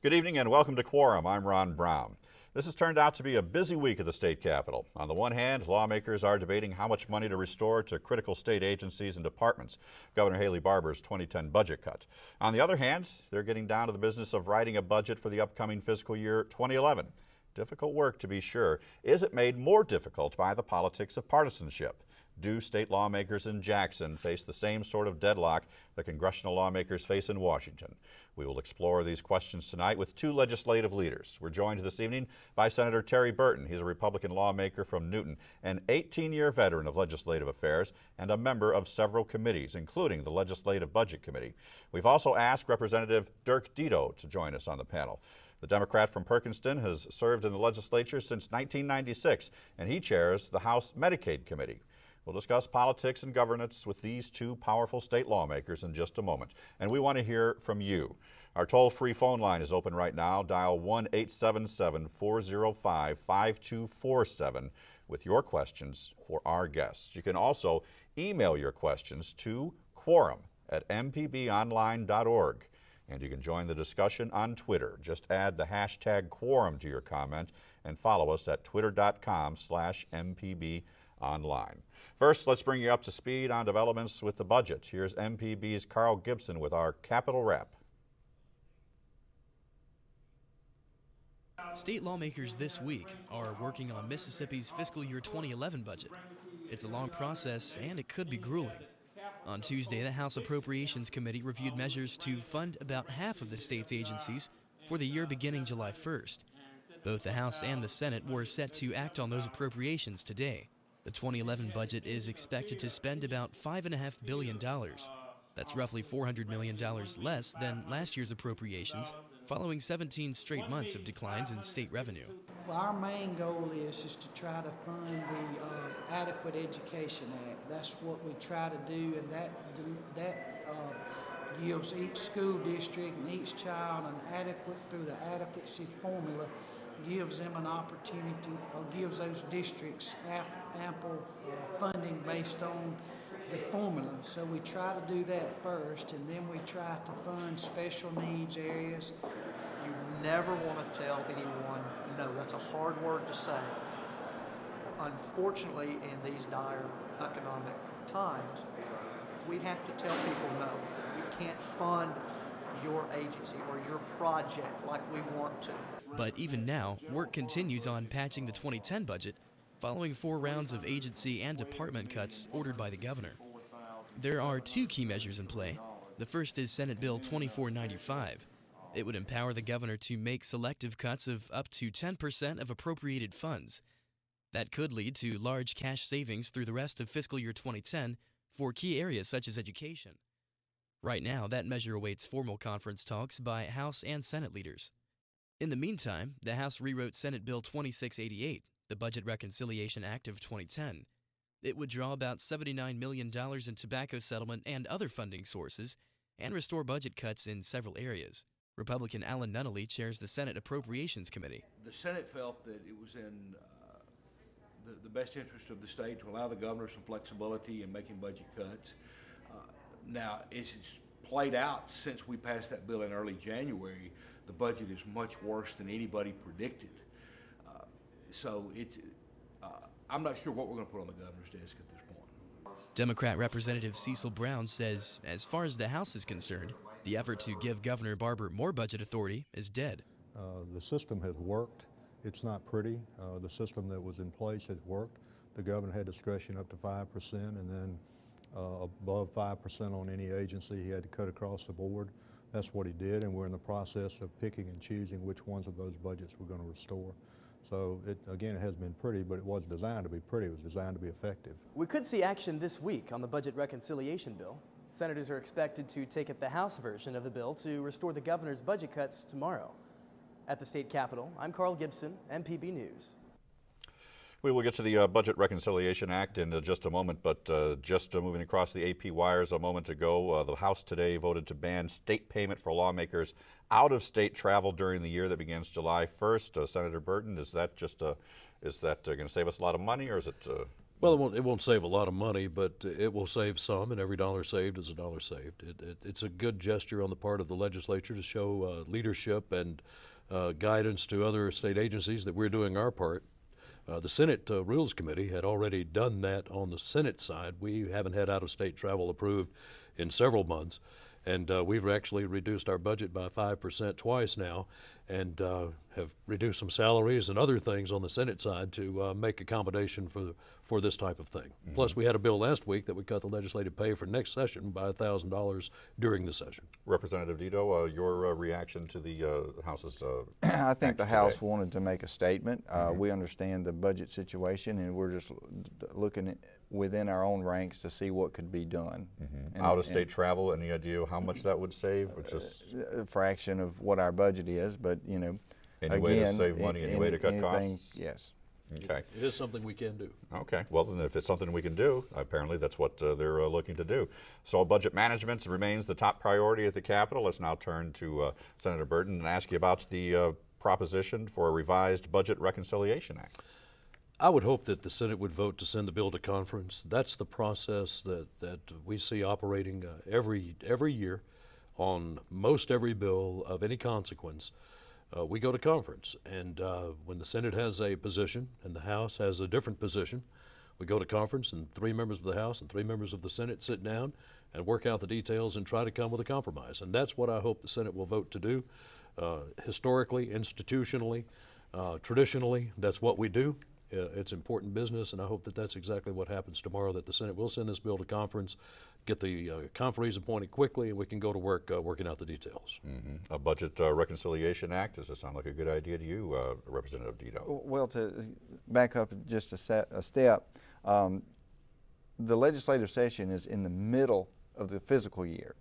Good evening and welcome to Quorum. I'm Ron Brown. This has turned out to be a busy week at the state capitol. On the one hand, lawmakers are debating how much money to restore to critical state agencies and departments, Governor Haley Barbour's 2010 budget cut. On the other hand, they're getting down to the business of writing a budget for the upcoming fiscal year 2011. Difficult work, to be sure. Is it made more difficult by the politics of partisanship? Do state lawmakers in Jackson face the same sort of deadlock that congressional lawmakers face in Washington? We will explore these questions tonight with two legislative leaders. We're joined this evening by Senator Terry Burton. He's a Republican lawmaker from Newton, an 18-year veteran of legislative affairs and a member of several committees, including the Legislative Budget Committee. We've also asked Representative Dirk Dedeaux to join us on the panel. The Democrat from Perkinston has served in the legislature since 1996, and he chairs the House Medicaid Committee. We'll discuss politics and governance with these two powerful state lawmakers in just a moment. And we want to hear from you. Our toll-free phone line is open right now. Dial 1-877-405-5247 with your questions for our guests. You can also email your questions to quorum@mpbonline.org. And you can join the discussion on Twitter. Just add the hashtag Quorum to your comment and follow us at twitter.com/MPBOnline. First, let's bring you up to speed on developments with the budget. Here's MPB's Carl Gibson with our Capitol Wrap. State lawmakers this week are working on Mississippi's fiscal year 2011 budget. It's a long process and it could be grueling. On Tuesday, the House Appropriations Committee reviewed measures to fund about half of the state's agencies for the year beginning July 1st. Both the House and the Senate were set to act on those appropriations today. The 2011 budget is expected to spend about $5.5 billion. That's roughly $400 million less than last year's appropriations, following 17 straight months of declines in state revenue. Well, our main goal is to try to fund the Adequate Education Act. That's what we try to do, and that gives each school district and each child through the adequacy formula, gives them an opportunity, or gives those districts ample funding based on the formula. So we try to do that first, and then we try to fund special needs areas. You never want to tell anyone no. That's a hard word to say. Unfortunately, in these dire economic times, we have to tell people no. We can't fund your agency or your project like we want to. But even now, work continues on patching the 2010 budget, following 4 rounds of agency and department cuts ordered by the governor. There are 2 key measures in play. The first is Senate Bill 2495. It would empower the governor to make selective cuts of up to 10% of appropriated funds. That could lead to large cash savings through the rest of fiscal year 2010 for key areas such as education. Right now, that measure awaits formal conference talks by House and Senate leaders. In the meantime, the House rewrote Senate Bill 2688, the Budget Reconciliation Act of 2010. It would draw about $79 million in tobacco settlement and other funding sources and restore budget cuts in several areas. Republican Alan Nunnally chairs the Senate Appropriations Committee. The Senate felt that it was in the best interest of the state to allow the governor some flexibility in making budget cuts. Now, it's played out since we passed that bill in early January. The budget is much worse than anybody predicted. I'm not sure what we're going to put on the governor's desk at this point. Democrat Representative Cecil Brown says, as far as the House is concerned, the effort to give Governor Barbour more budget authority is dead. The system has worked. It's not pretty. The system that was in place has worked. The governor had discretion up to 5%, and then above 5% on any agency he had to cut across the board. That's what he did, and we're in the process of picking and choosing which ones of those budgets we're going to restore. So it has been pretty, but it wasn't designed to be pretty. It was designed to be effective. We could see action this week on the budget reconciliation bill. Senators are expected to take up the House version of the bill to restore the governor's budget cuts tomorrow. At the state capitol, I'm Carl Gibson, MPB News. We will get to the Budget Reconciliation Act in just a moment, but just moving across the AP wires a moment ago, the House today voted to ban state payment for lawmakers out-of-state travel during the year that begins July 1st. Senator Burton, is that going to save us a lot of money, or is it Well, it won't save a lot of money, but it will save some, and every dollar saved is a dollar saved. It's a good gesture on the part of the legislature to show leadership and guidance to other state agencies that we're doing our part. The Senate Rules Committee had already done that on the Senate side. We haven't had out-of-state travel approved in several months, and we've actually reduced our budget by 5% twice now, and have reduced some salaries and other things on the Senate side to make accommodation for this type of thing. Mm-hmm. Plus, we had a bill last week that would cut the legislative pay for next session by $1,000 during the session. Representative Dedeaux, your reaction to the House's I think the House today. wanted to make a statement. We understand the budget situation, and we're just looking at within our own ranks to see what could be done. Out-of-state travel, any idea how much that would save? Which is a fraction of what our budget is, but you know, any way to save money, any way to cut costs? Yes. Okay. It is something we can do. Okay. Well, then if it's something we can do, apparently that's what they're looking to do. So budget management remains the top priority at the Capitol. Let's now turn to Senator Burton and ask you about the proposition for a revised Budget Reconciliation Act. I would hope that the Senate would vote to send the bill to conference. That's the process that we see operating every year on most every bill of any consequence. We go to conference, and when the Senate has a position and the House has a different position, we go to conference, and 3 members of the House and 3 members of the Senate sit down and work out the details and try to come with a compromise. And that's what I hope the Senate will vote to do. Historically, institutionally, traditionally, that's what we do. It's important business, and I hope that that's exactly what happens tomorrow, that the Senate will send this bill to conference, get the conferees appointed quickly, and we can go to work working out the details. A Budget Reconciliation Act, does this sound like a good idea to you, Representative Dedeaux? Well, to back up just a step, the legislative session is in the middle of the fiscal year.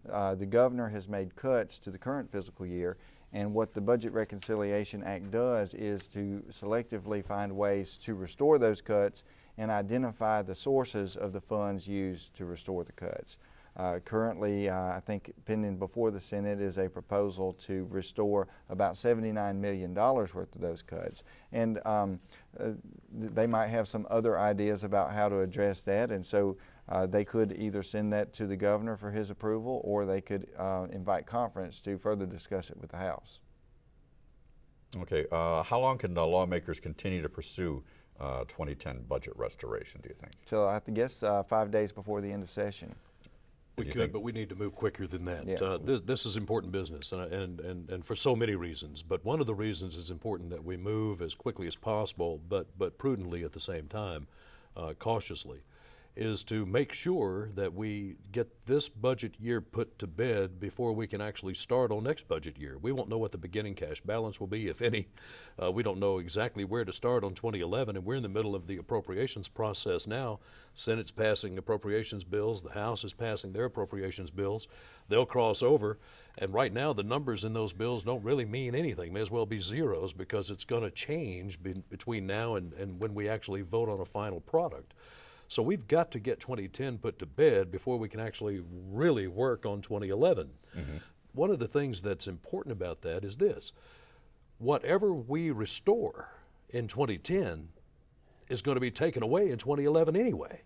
The governor has made cuts to the current fiscal year, and what the Budget Reconciliation Act does is to selectively find ways to restore those cuts and identify the sources of the funds used to restore the cuts. Currently, I think pending before the Senate is a proposal to restore about $79 million worth of those cuts. And they might have some other ideas about how to address that, and so they could either send that to the governor for his approval, or they could invite conference to further discuss it with the House. Okay, how long can lawmakers continue to pursue 2010 budget restoration, do you think? Till I guess 5 days before the end of session. We could, but we need to move quicker than that. Yeah. This is important business, and for so many reasons. But one of the reasons it's important that we move as quickly as possible, but prudently at the same time, cautiously, is to make sure that we get this budget year put to bed before we can actually start on next budget year. We won't know what the beginning cash balance will be, if any. We don't know exactly where to start on 2011, and we're in the middle of the appropriations process now. Senate's passing appropriations bills. The House is passing their appropriations bills. They'll cross over, and right now the numbers in those bills don't really mean anything. May as well be zeros, because it's going to change between now and when we actually vote on a final product. So we've got to get 2010 put to bed before we can actually really work on 2011. One of the things that's important about that is this: whatever we restore in 2010 is going to be taken away in 2011 anyway.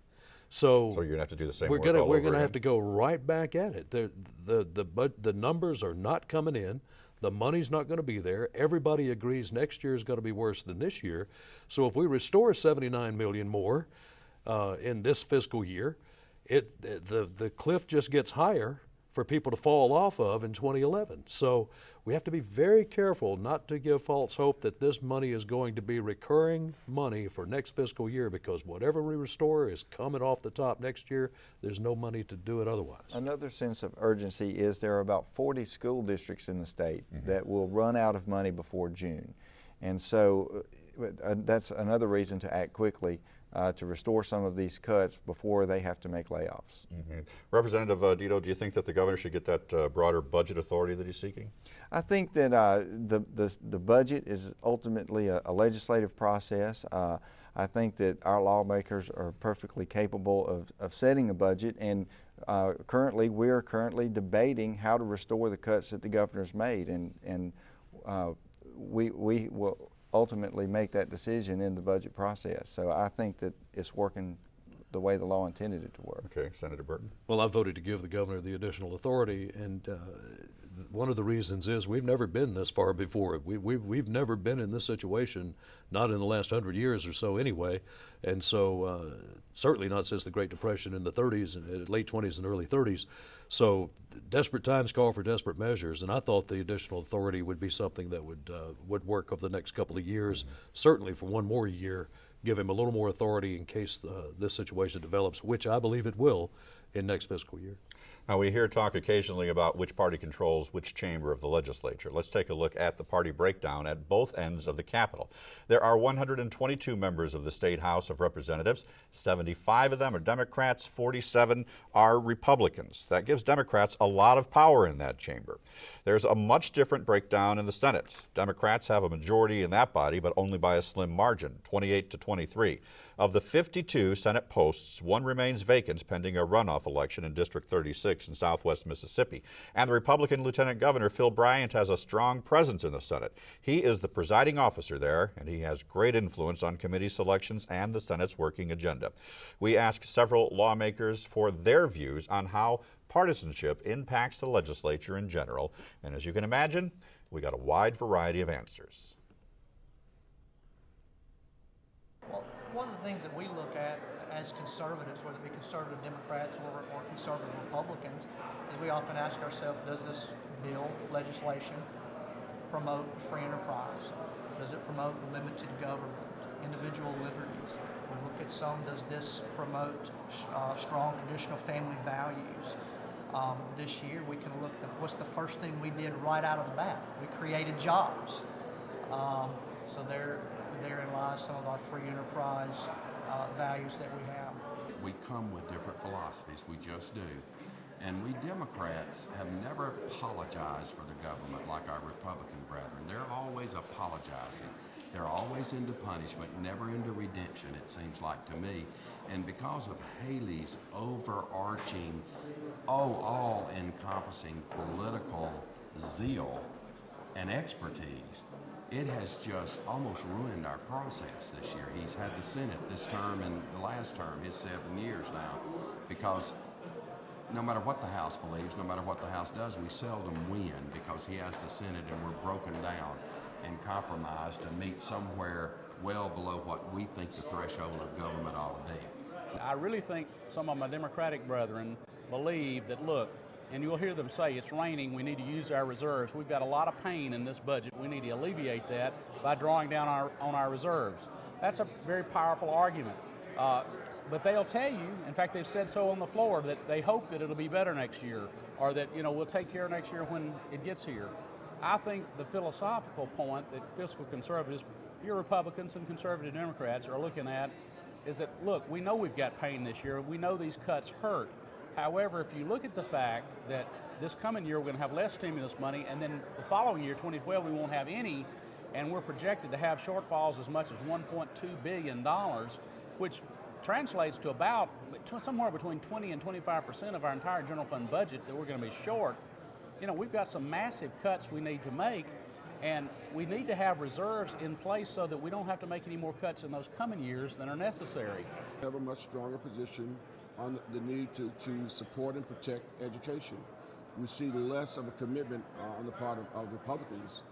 So you're going to have to do the same work we're going to have to go right back at it. The numbers are not coming in. The money's not going to be there. Everybody agrees next year is going to be worse than this year. So if we restore $79 million more in this fiscal year, the cliff just gets higher for people to fall off of in 2011. So we have to be very careful not to give false hope that this money is going to be recurring money for next fiscal year, because whatever we restore is coming off the top next year. There's no money to do it otherwise. Another sense of urgency is there are about 40 school districts in the state that will run out of money before June. And so that's another reason to act quickly to restore some of these cuts before they have to make layoffs. Representative Dedeaux, do you think that the governor should get that broader budget authority that he's seeking? I think that the budget is ultimately a legislative process. I think that our lawmakers are perfectly capable of setting a budget, and we're currently debating how to restore the cuts that the governor's made, and we will ultimately make that decision in the budget process. So I think that it's working the way the law intended it to work. Okay, Senator Burton. Well, I voted to give the governor the additional authority, and one of the reasons is we've never been this far before. We've never been in this situation, not in the last 100 years or so anyway, and so certainly not since the Great Depression in the 30s and late 20s and early 30s. So desperate times call for desperate measures, and I thought the additional authority would be something that would work over the next couple of years, certainly for one more year, give him a little more authority in case this situation develops, which I believe it will in next fiscal year. Now, we hear talk occasionally about which party controls which chamber of the legislature. Let's take a look at the party breakdown at both ends of the Capitol. There are 122 members of the State House of Representatives. 75 of them are Democrats, 47 are Republicans. That gives Democrats a lot of power in that chamber. There's a much different breakdown in the Senate. Democrats have a majority in that body, but only by a slim margin, 28 to 23. Of the 52 Senate posts, one remains vacant pending a runoff election in District 36 in southwest Mississippi. And the Republican Lieutenant Governor Phil Bryant has a strong presence in the Senate. He is the presiding officer there, and he has great influence on committee selections and the Senate's working agenda. We asked several lawmakers for their views on how partisanship impacts the legislature in general, and as you can imagine, we got a wide variety of answers. Well, one of the things that we look at as conservatives, whether it be conservative Democrats or conservative Republicans, is we often ask ourselves, does this bill, legislation, promote free enterprise? Does it promote limited government, individual liberties? We look at some, does this promote strong traditional family values? This year we can look at what's the first thing we did right out of the bat? We created jobs. So therein lies some of our free enterprise values that we have. We come with different philosophies, we just do. And we Democrats have never apologized for the government like our Republican brethren. They're always apologizing. They're always into punishment, never into redemption, it seems like to me. And because of Haley's overarching, all-encompassing political zeal and expertise, it has just almost ruined our process this year. He's had the Senate this term and the last term, his 7 years now, because no matter what the House believes, no matter what the House does, we seldom win because he has the Senate and we're broken down and compromised to meet somewhere well below what we think the threshold of government ought to be. I really think some of my Democratic brethren believe that, look, and you'll hear them say, it's raining, we need to use our reserves. We've got a lot of pain in this budget. We need to alleviate that by drawing down on our reserves. That's a very powerful argument. But they'll tell you, in fact, they've said so on the floor, that they hope that it'll be better next year, or that, we'll take care next year when it gets here. I think the philosophical point that fiscal conservatives, your Republicans and conservative Democrats, are looking at is that, look, we know we've got pain this year. We know these cuts hurt. However, if you look at the fact that this coming year we're going to have less stimulus money, and then the following year, 2012, we won't have any, and we're projected to have shortfalls as much as $1.2 billion, which translates to about somewhere between 20 and 25% of our entire general fund budget that we're going to be short. We've got some massive cuts we need to make, and we need to have reserves in place so that we don't have to make any more cuts in those coming years than are necessary. We have a much stronger position on the need to support and protect education. We see less of a commitment on the part of Republicans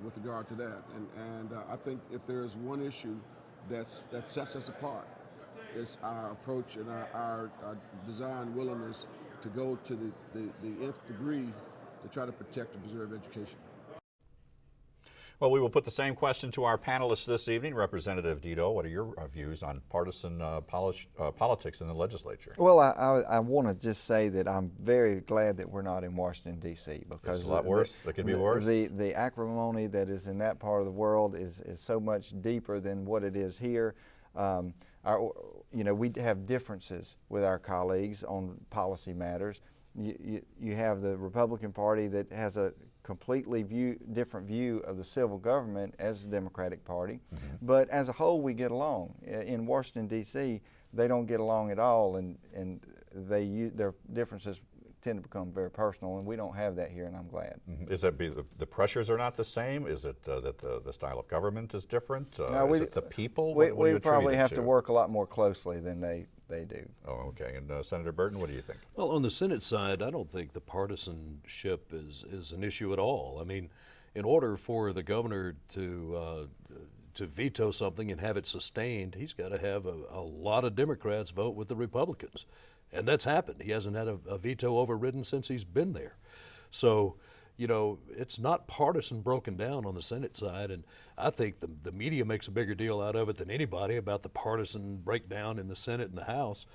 with regard to that. And I think if there's one issue that sets us apart, it's our approach and our desire and willingness to go to the nth degree to try to protect and preserve education. Well, we will put the same question to our panelists this evening. Representative Dedeaux, what are your views on partisan politics in the legislature? Well, I want to just say that I'm very glad that we're not in Washington, D.C. because it's a lot worse. It could be worse. The acrimony that is in that part of the world is so much deeper than what it is here. We have differences with our colleagues on policy matters. You have the Republican Party that has a completely different view of the civil government as the Democratic Party, but as a whole we get along. In Washington, D.C., they don't get along at all, and their differences tend to become very personal, and we don't have that here, and I'm glad. Is that the pressures are not the same? Is it that the style of government is different? No, is it the people? We what do you probably attribute it have to work a lot more closely than they do. Oh, okay. And Senator Burton, what do you think? Well, on the Senate side, I don't think the partisanship is an issue at all. I mean, in order for the governor to veto something and have it sustained, he's got to have a lot of Democrats vote with the Republicans. And that's happened. He hasn't had a veto overridden since he's been there. So, you know, it's not partisan broken down on the Senate side, and I think the media makes a bigger deal out of it than anybody about the partisan breakdown in the Senate and the House.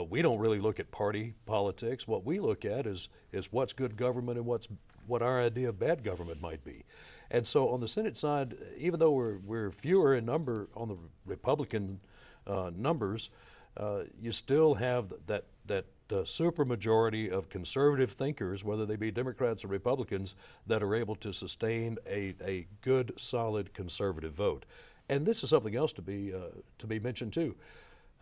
We don't really look at party politics. What we look at is what's good government and what our idea of bad government might be. And so on the Senate side, even though we're fewer in number on the Republican numbers, you still have that supermajority of conservative thinkers, whether they be Democrats or Republicans, that are able to sustain a good, solid conservative vote. And this is something else to be mentioned too.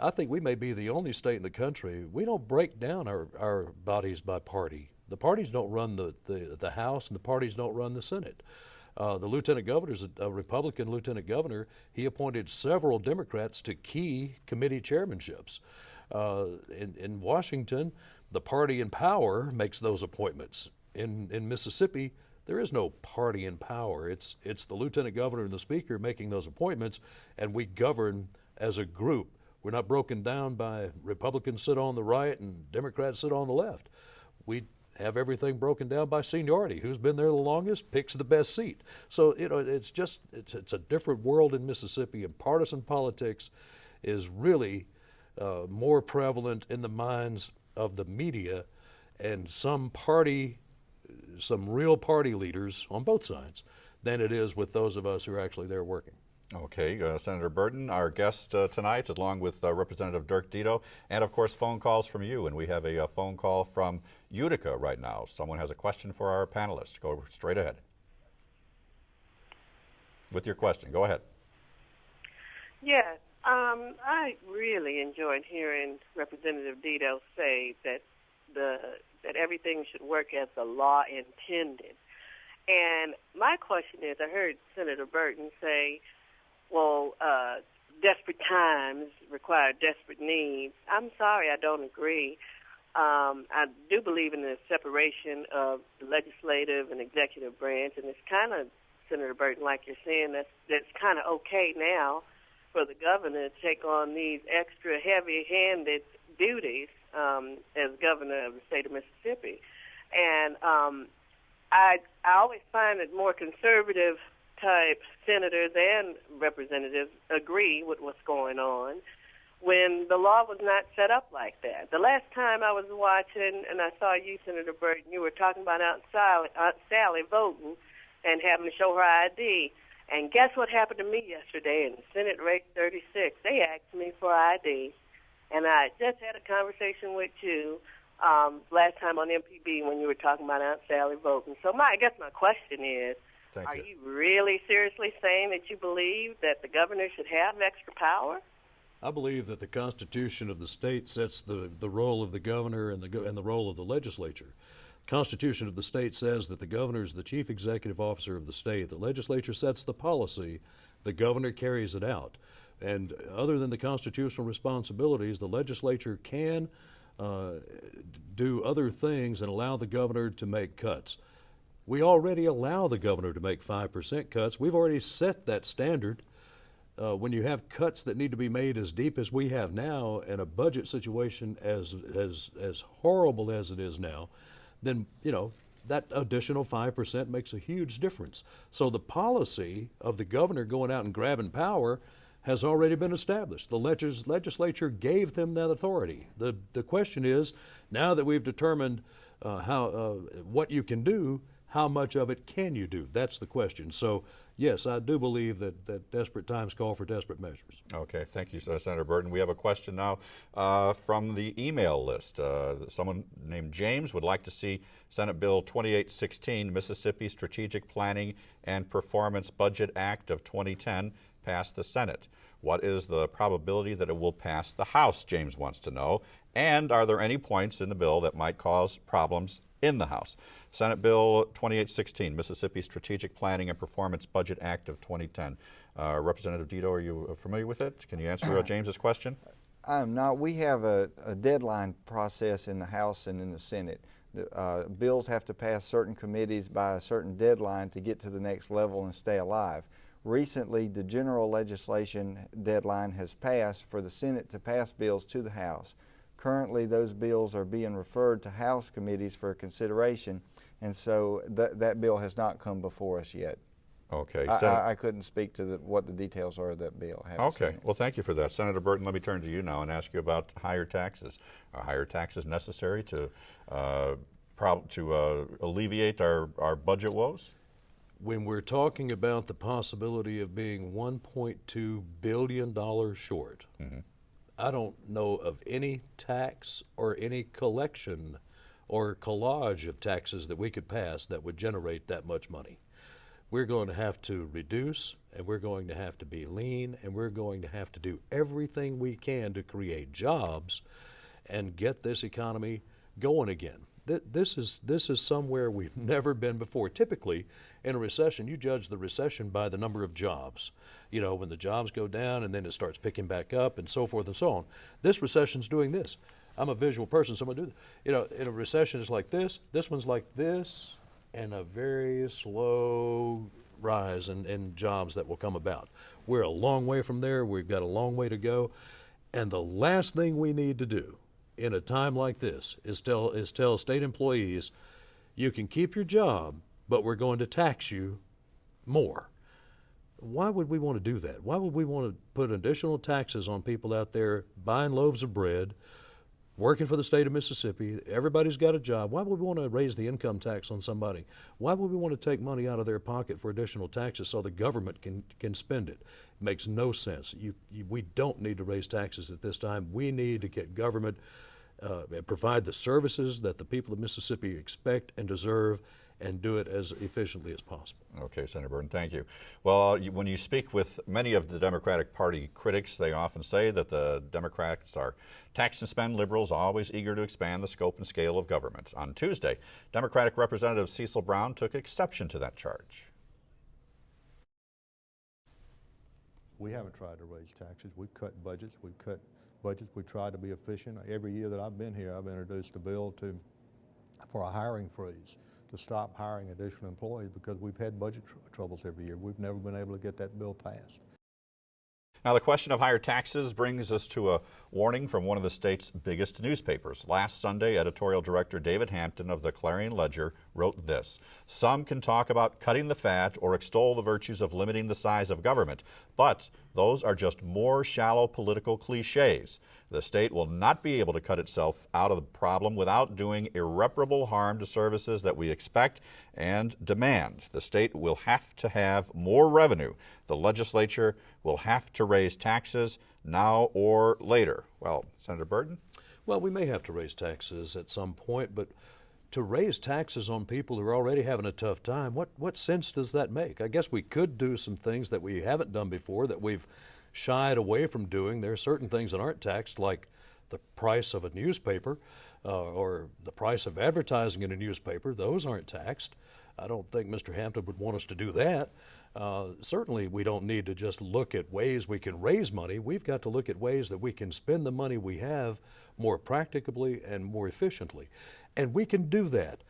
I think we may be the only state in the country, we don't break down our bodies by party. The parties don't run the House, and the parties don't run the Senate. The lieutenant governor's a Republican lieutenant governor. He appointed several Democrats to key committee chairmanships. In Washington, the party in power makes those appointments. In Mississippi, there is no party in power. It's the lieutenant governor and the speaker making those appointments, and we govern as a group. We're not broken down by Republicans sit on the right and Democrats sit on the left. We have everything broken down by seniority. Who's been there the longest picks the best seat. So, you know, it's a different world in Mississippi, and partisan politics is really more prevalent in the minds of the media and some real party leaders on both sides than it is with those of us who are actually there working. Okay, Senator Burton, our guest tonight, along with Representative Dirk Dedeaux, and of course phone calls from you. And we have a phone call from Utica right now. Someone has a question for our panelists. Go straight ahead with your question. Go ahead. Yes, I really enjoyed hearing Representative Dedeaux say that that everything should work as the law intended. And my question is, I heard Senator Burton say, well, desperate times require desperate needs. I'm sorry, I don't agree. I do believe in the separation of the legislative and executive branch, and it's kind of, Senator Burton, like you're saying, that's kind of okay now for the governor to take on these extra heavy-handed duties as governor of the state of Mississippi. And I always find that more conservative type senators and representatives agree with what's going on when the law was not set up like that. The last time I was watching, and I saw you, Senator Burton, you were talking about Aunt Sally voting and having to show her ID. And guess what happened to me yesterday in Senate Race 36? They asked me for ID, and I just had a conversation with you last time on MPB when you were talking about Aunt Sally voting. So I guess my question is, are you really seriously saying that you believe that the governor should have extra power? I believe that the Constitution of the state sets the role of the governor and the role of the legislature. The Constitution of the state says that the governor is the chief executive officer of the state. The legislature sets the policy. The governor carries it out. And other than the constitutional responsibilities, the legislature can do other things and allow the governor to make cuts. We already allow the governor to make 5% cuts. We've already set that standard. When you have cuts that need to be made as deep as we have now in a budget situation as horrible as it is now, then, you know, that additional 5% makes a huge difference. So the policy of the governor going out and grabbing power has already been established. The legislature gave them that authority. The question is, now that we've determined what you can do, how much of it can you do? That's the question. So, yes, I do believe that desperate times call for desperate measures. Okay, thank you, Senator Burton. We have a question now from the email list. Someone named James would like to see Senate Bill 2816, Mississippi Strategic Planning and Performance Budget Act of 2010, pass the Senate. What is the probability that it will pass the House, James wants to know. And are there any points in the bill that might cause problems in the House? Senate Bill 2816, Mississippi Strategic Planning and Performance Budget Act of 2010. Representative Dedeaux, are you familiar with it? Can you answer James's question? I am not. We have a deadline process in the House and in the Senate. Bills have to pass certain committees by a certain deadline to get to the next level and stay alive. Recently, the general legislation deadline has passed for the Senate to pass bills to the House. Currently, those bills are being referred to House committees for consideration, and so that bill has not come before us yet. Okay. I couldn't speak to what the details are of that bill. Okay. Well, thank you for that. Senator Burton, let me turn to you now and ask you about higher taxes. Are higher taxes necessary to alleviate our budget woes? When we're talking about the possibility of being $1.2 billion short, I don't know of any tax or any collection or collage of taxes that we could pass that would generate that much money. We're going to have to reduce, and we're going to have to be lean, and we're going to have to do everything we can to create jobs and get this economy going again. This is somewhere we've never been before. Typically, in a recession, you judge the recession by the number of jobs. You know, when the jobs go down and then it starts picking back up and so forth and so on. This recession's doing this. I'm a visual person, so I'm gonna do this. You know, in a recession, it's like this. This one's like this, and a very slow rise in jobs that will come about. We're a long way from there. We've got a long way to go. And the last thing we need to do in a time like this is tell state employees, you can keep your job, but we're going to tax you more. Why would we want to do that? Why would we want to put additional taxes on people out there buying loaves of bread, working for the state of Mississippi? Everybody's got a job. Why would we want to raise the income tax on somebody? Why would we want to take money out of their pocket for additional taxes so the government can spend it? It makes no sense. We don't need to raise taxes at this time. We need to get government provide the services that the people of Mississippi expect and deserve, and do it as efficiently as possible. Okay, Senator Burton, thank you. Well, when you speak with many of the Democratic Party critics, they often say that the Democrats are tax and spend liberals, always eager to expand the scope and scale of government. On Tuesday, Democratic Representative Cecil Brown took exception to that charge. We haven't tried to raise taxes. We've cut budgets. We've cut budgets. We try to be efficient. Every year that I've been here, I've introduced a bill for a hiring freeze, to stop hiring additional employees because we've had budget troubles every year. We've never been able to get that bill passed. Now, the question of higher taxes brings us to a warning from one of the state's biggest newspapers. Last Sunday, editorial director David Hampton of the Clarion Ledger wrote this: "Some can talk about cutting the fat or extol the virtues of limiting the size of government, but those are just more shallow political cliches. The state will not be able to cut itself out of the problem without doing irreparable harm to services that we expect and demand. The state will have to have more revenue. The legislature will have to raise taxes now or later." Well, Senator Burton? Well, we may have to raise taxes at some point, but to raise taxes on people who are already having a tough time, what sense does that make? I guess we could do some things that we haven't done before, that we've shied away from doing. There are certain things that aren't taxed, like the price of a newspaper or the price of advertising in a newspaper. Those aren't taxed. I don't think Mr. Hampton would want us to do that. Certainly we don't need to just look at ways we can raise money. We've got to look at ways that we can spend the money we have more practicably and more efficiently. And we can do that.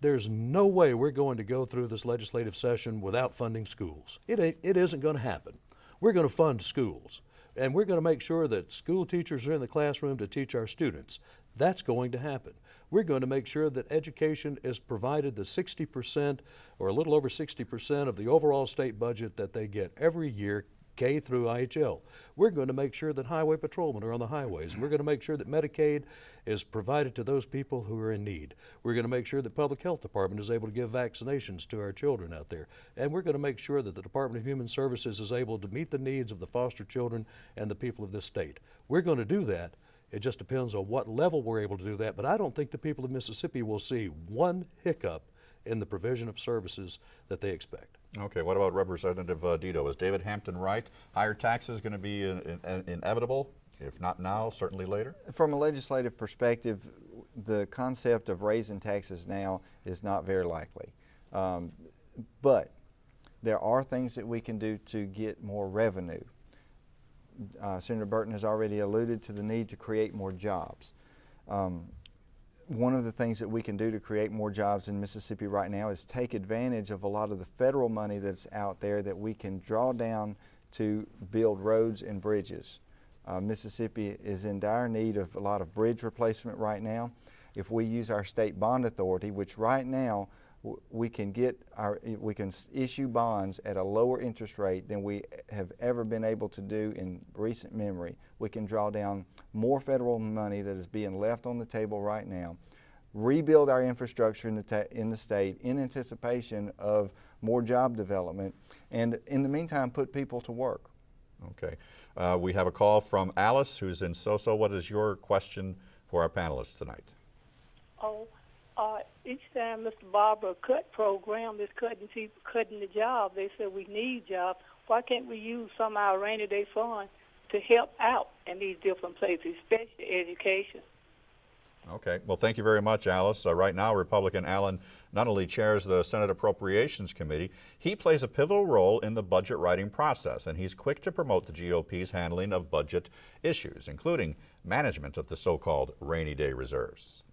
There's no way we're going to go through this legislative session without funding schools. It isn't going to happen. We're going to fund schools, and we're going to make sure that school teachers are in the classroom to teach our students. That's going to happen. We're going to make sure that education is provided the 60% or a little over 60% of the overall state budget that they get every year, K through IHL. We're going to make sure that highway patrolmen are on the highways. We're going to make sure that Medicaid is provided to those people who are in need. We're going to make sure that Public Health Department is able to give vaccinations to our children out there. And we're going to make sure that the Department of Human Services is able to meet the needs of the foster children and the people of this state. We're going to do that. It just depends on what level we're able to do that. But I don't think the people of Mississippi will see one hiccup in the provision of services that they expect. Okay, what about Representative Dedeaux? Is David Hampton right? Higher taxes going to be inevitable? If not now, certainly later? From a legislative perspective, the concept of raising taxes now is not very likely. But there are things that we can do to get more revenue. Senator Burton has already alluded to the need to create more jobs. One of the things that we can do to create more jobs in Mississippi right now is take advantage of a lot of the federal money that's out there that we can draw down to build roads and bridges. Mississippi is in dire need of a lot of bridge replacement right now. If we use our state bond authority, which right now we can issue bonds at a lower interest rate than we have ever been able to do in recent memory. We can draw down more federal money that is being left on the table right now, rebuild our infrastructure in the state in anticipation of more job development, and in the meantime put people to work. Okay. We have a call from Alice, who's in Soso. What is your question for our panelists tonight? Each time Mr. Barber cut program is cutting the job, they said we need jobs. Why can't we use some of our rainy day fund to help out in these different places, especially education? Okay. Well, thank you very much, Alice. Right now, Republican Allen not only chairs the Senate Appropriations Committee, he plays a pivotal role in the budget writing process, and he's quick to promote the GOP's handling of budget issues, including management of the so-called rainy day reserves.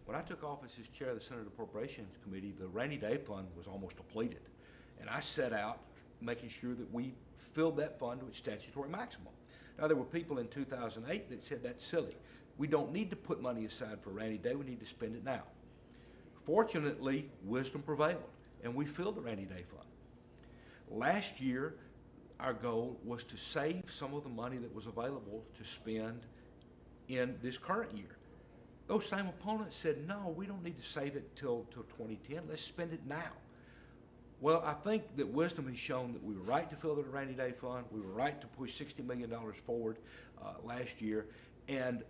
When I took office as chair of the Senate Appropriations Committee, the rainy day fund was almost depleted. And I set out making sure that we filled that fund to its statutory maximum. Now, there were people in 2008 that said that's silly. We don't need to put money aside for a rainy day, we need to spend it now. Fortunately, wisdom prevailed, and we filled the rainy day fund. Last year, our goal was to save some of the money that was available to spend in this current year. Those same opponents said, no, we don't need to save it till 2010, let's spend it now. Well, I think that wisdom has shown that we were right to fill the rainy day fund, we were right to push $60 million forward last year, and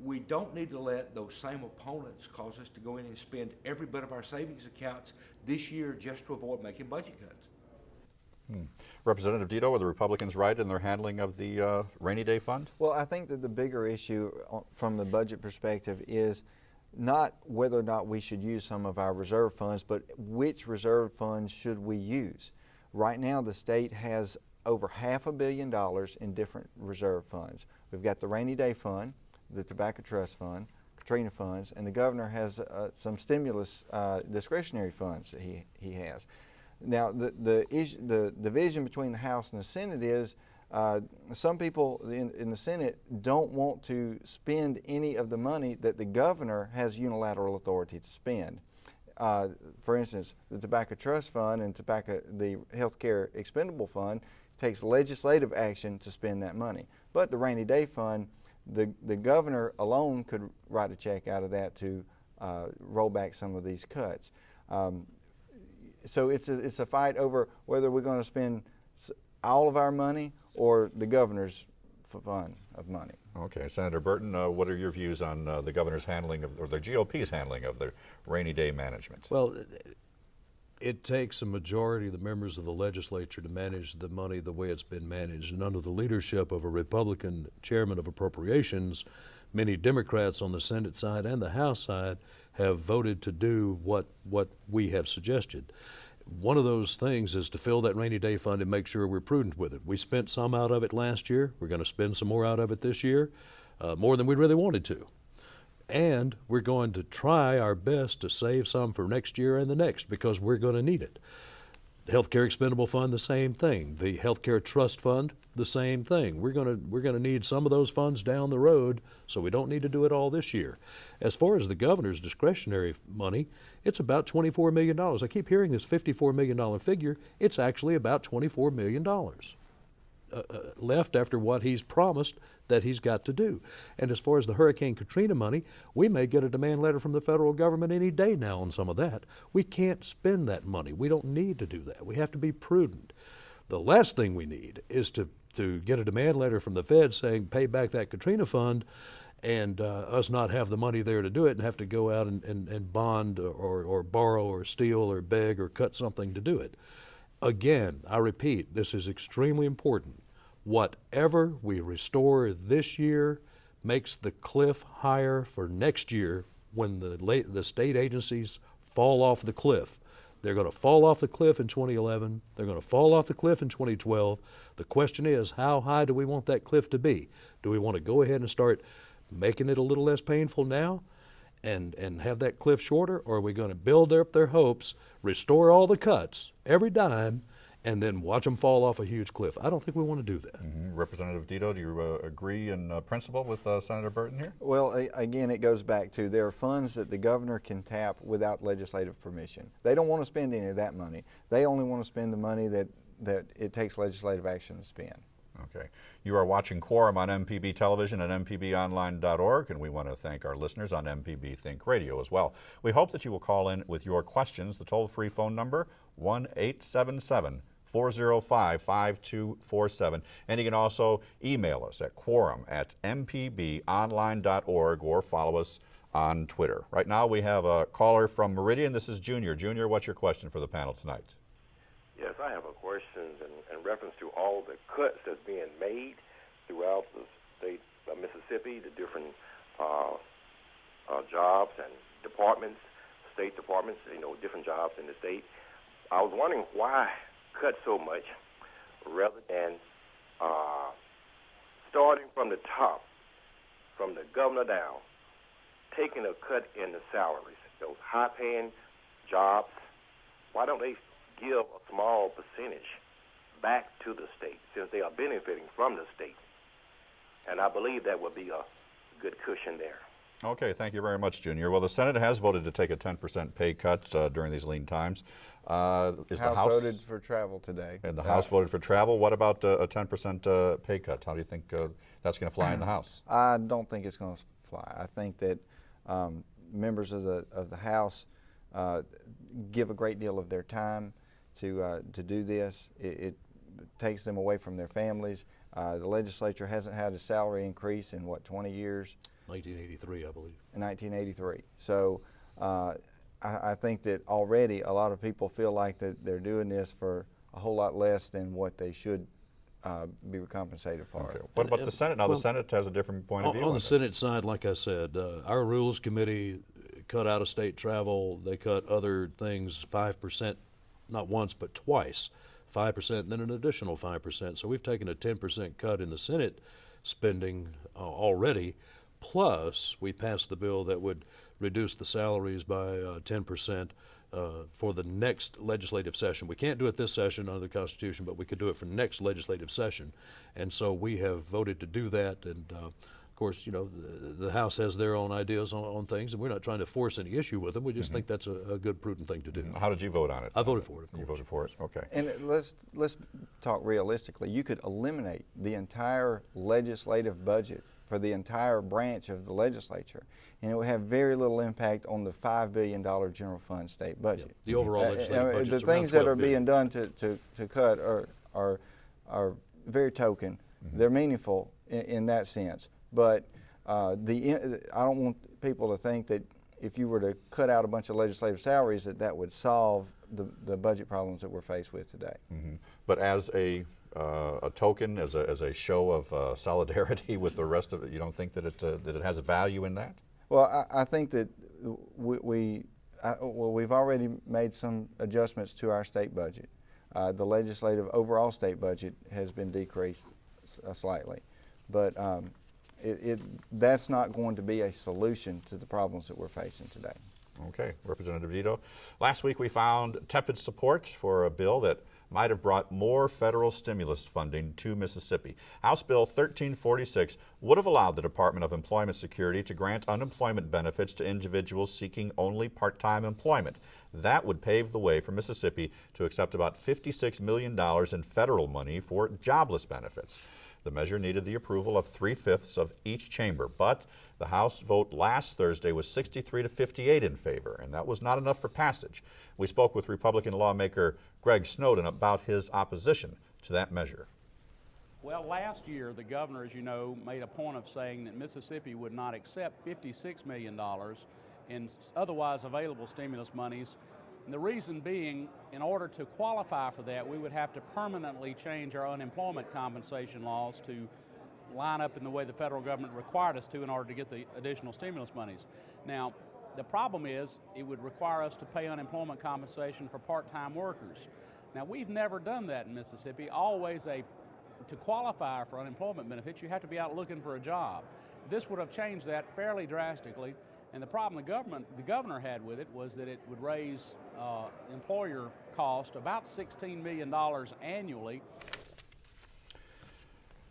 we don't need to let those same opponents cause us to go in and spend every bit of our savings accounts this year just to avoid making budget cuts. Representative Dedeaux, are the Republicans right in their handling of the rainy day fund? Well, I think that the bigger issue from the budget perspective is not whether or not we should use some of our reserve funds, but which reserve funds should we use. Right now, the state has over $500 million in different reserve funds. We've got the rainy day fund, the tobacco trust fund, Katrina funds, and the governor has some stimulus discretionary funds that he has. Now, the division between the House and the Senate is some people in the Senate don't want to spend any of the money that the governor has unilateral authority to spend. For instance, the Tobacco Trust Fund and the Healthcare Expendable Fund takes legislative action to spend that money. But the Rainy Day Fund, the governor alone could write a check out of that to roll back some of these cuts. So it's a fight over whether we're going to spend all of our money or the governor's fund of money. Okay, Senator Burton, what are your views on the governor's handling of, or the GOP's handling of the rainy day management? Well, it takes a majority of the members of the legislature to manage the money the way it's been managed, and under the leadership of a Republican chairman of appropriations, many Democrats on the Senate side and the House side have voted to do what we have suggested. One of those things is to fill that rainy day fund and make sure we're prudent with it. We spent some out of it last year. We're going to spend some more out of it this year, more than we really wanted to. And we're going to try our best to save some for next year and the next, because we're going to need it. The Healthcare Expendable Fund, the same thing. The Healthcare Trust Fund, the same thing. We're going to need some of those funds down the road, so we don't need to do it all this year. As far as the governor's discretionary money, it's about $24 million. I keep hearing this $54 million figure. It's actually about $24 million left after what he's promised that he's got to do. And as far as the Hurricane Katrina money, we may get a demand letter from the federal government any day now on some of that. We can't spend that money. We don't need to do that. We have to be prudent. The last thing we need is to get a demand letter from the Fed saying pay back that Katrina fund and us not have the money there to do it and have to go out and bond or borrow or steal or beg or cut something to do it. Again, I repeat, this is extremely important. Whatever we restore this year makes the cliff higher for next year when the state agencies fall off the cliff. They're going to fall off the cliff in 2011. They're going to fall off the cliff in 2012. The question is, how high do we want that cliff to be? Do we want to go ahead and start making it a little less painful now and have that cliff shorter, or are we going to build up their hopes, restore all the cuts, every dime, and then watch them fall off a huge cliff? I don't think we want to do that. Representative Dedeaux, do you agree in principle with Senator Burton here? Well, again, it goes back to there are funds that the governor can tap without legislative permission. They don't want to spend any of that money. They only want to spend the money that it takes legislative action to spend. Okay. You are watching Quorum on MPB television at mpbonline.org, and we want to thank our listeners on MPB Think Radio as well. We hope that you will call in with your questions. The toll-free phone number, 1-877-405-5247. And you can also email us at quorum@mpbonline.org or follow us on Twitter. Right now we have a caller from Meridian. This is Junior. Junior, what's your question for the panel tonight? Yes, I have a question in reference to all the cuts that's being made throughout the state of Mississippi, the different jobs and departments, state departments, different jobs in the state. I was wondering why cut so much rather than starting from the top, from the governor down, taking a cut in the salaries, those high-paying jobs. Why don't they give a small percentage back to the state since they are benefiting from the state? And I believe that would be a good cushion there. Okay, thank you very much, Junior. Well, the Senate has voted to take a 10% pay cut during these lean times. The House voted for travel today. And the House voted for travel. What about a 10% pay cut? How do you think that's going to fly in the House? I don't think it's going to fly. I think that members of the House give a great deal of their time to do this. It takes them away from their families. The legislature hasn't had a salary increase in, 20 years? 1983, I believe. In 1983. So I think that already a lot of people feel like that they're doing this for a whole lot less than what they should be compensated for. Okay. What about the Senate? Now, the Senate has a different point of view. On the Senate side, like I said, our Rules Committee cut out-of-state travel. They cut other things 5%. Not once, but twice, 5%, and then an additional 5%. So we've taken a 10% cut in the Senate spending already, plus we passed the bill that would reduce the salaries by 10% for the next legislative session. We can't do it this session under the Constitution, but we could do it for next legislative session. And so we have voted to do that, and of course, the House has their own ideas on things, and we're not trying to force any issue with them. We just think that's a good, prudent thing to do. How did you vote on it? I voted for it, of course. You voted for it? Okay. And let's talk realistically. You could eliminate the entire legislative budget for the entire branch of the legislature, and it would have very little impact on the $5 billion general fund state budget. Yeah, the overall legislative budget. The things that are being done to cut are very token. They're meaningful in that sense. But I don't want people to think that if you were to cut out a bunch of legislative salaries that would solve the budget problems that we're faced with today. But as a token, as a show of solidarity with the rest of it, you don't think that it has a value in that? Well, I think that we've already made some adjustments to our state budget. The legislative overall state budget has been decreased slightly, but that's not going to be a solution to the problems that we're facing today. Okay, Representative Dedeaux. Last week we found tepid support for a bill that might have brought more federal stimulus funding to Mississippi. House Bill 1346 would have allowed the Department of Employment Security to grant unemployment benefits to individuals seeking only part-time employment. That would pave the way for Mississippi to accept about $56 million in federal money for jobless benefits. The measure needed the approval of 3/5 of each chamber, but the House vote last Thursday was 63 to 58 in favor, and that was not enough for passage. We spoke with Republican lawmaker Greg Snowden about his opposition to that measure. Well, last year, the governor, as you know, made a point of saying that Mississippi would not accept $56 million in otherwise available stimulus monies. And the reason being, in order to qualify for that, we would have to permanently change our unemployment compensation laws to line up in the way the federal government required us to in order to get the additional stimulus monies. Now, the problem is it would require us to pay unemployment compensation for part-time workers. Now, we've never done that in Mississippi. To qualify for unemployment benefits, you have to be out looking for a job. This would have changed that fairly drastically, and the problem the governor had with it was that it would raise employer cost about $16 million annually.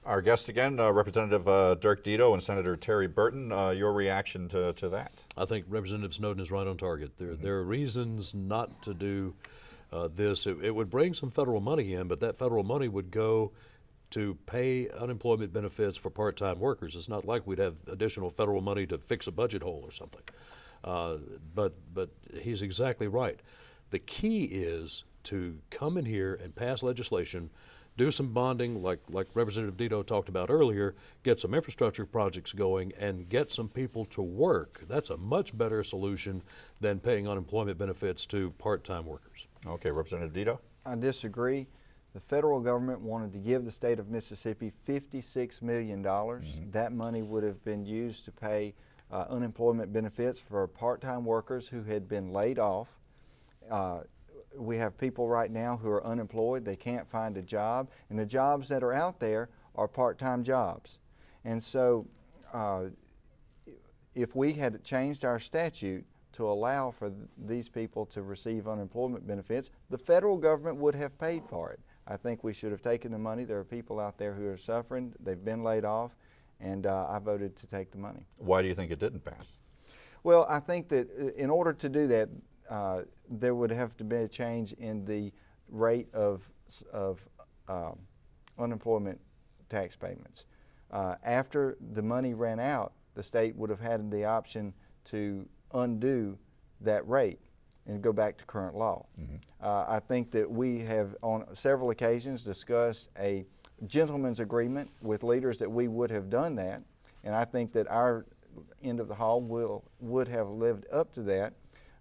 Our guests again, Representative Dirk Dedeaux and Senator Terry Burton. Your reaction to that? I think Representative Snowden is right on target. There are reasons not to do this. It would bring some federal money in, but that federal money would go to pay unemployment benefits for part-time workers. It's not like we'd have additional federal money to fix a budget hole or something. But he's exactly right. The key is to come in here and pass legislation, do some bonding like Representative Dedeaux talked about earlier, get some infrastructure projects going, and get some people to work. That's a much better solution than paying unemployment benefits to part-time workers. Okay, Representative Dedeaux? I disagree. The federal government wanted to give the state of Mississippi $56 million. That money would have been used to pay unemployment benefits for part-time workers who had been laid off. We have people right now who are unemployed. They can't find a job, and the jobs that are out there are part-time jobs. And so if we had changed our statute to allow for these people to receive unemployment benefits, the federal government would have paid for it. I think we should have taken the money. There are people out there who are suffering. They've been laid off, and I voted to take the money. Why do you think it didn't pass? Well, I think that in order to do that, there would have to be a change in the rate of unemployment tax payments. After the money ran out, the state would have had the option to undo that rate and go back to current law. I think that we have on several occasions discussed a gentleman's agreement with leaders that we would have done that, and I think that our end of the hall would have lived up to that,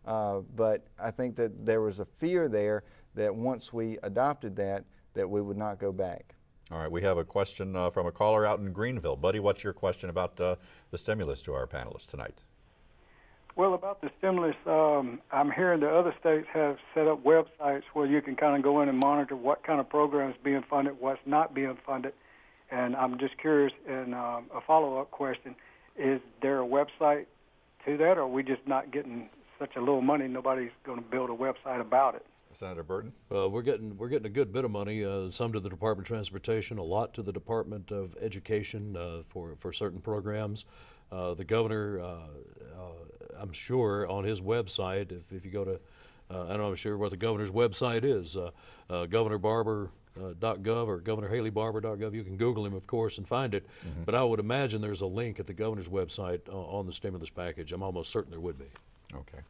but I think that there was a fear there that once we adopted that we would not go back. All right, we have a question from a caller out in Greenville. Buddy, what's your question about the stimulus to our panelists tonight? Well, about the stimulus, I'm hearing the other states have set up websites where you can kind of go in and monitor what kind of programs being funded, what's not being funded. And I'm just curious, and a follow-up question, is there a website to that, or are we just not getting such a little money, nobody's going to build a website about it? Senator Burton? We're getting a good bit of money, some to the Department of Transportation, a lot to the Department of Education for certain programs. The governor, I'm sure on his website, if you go to, I'm not sure what the governor's website is, governorbarber.gov or governorhaleybarber.gov. You can Google him, of course, and find it. But I would imagine there's a link at the governor's website on the stimulus package. I'm almost certain there would be. Okay.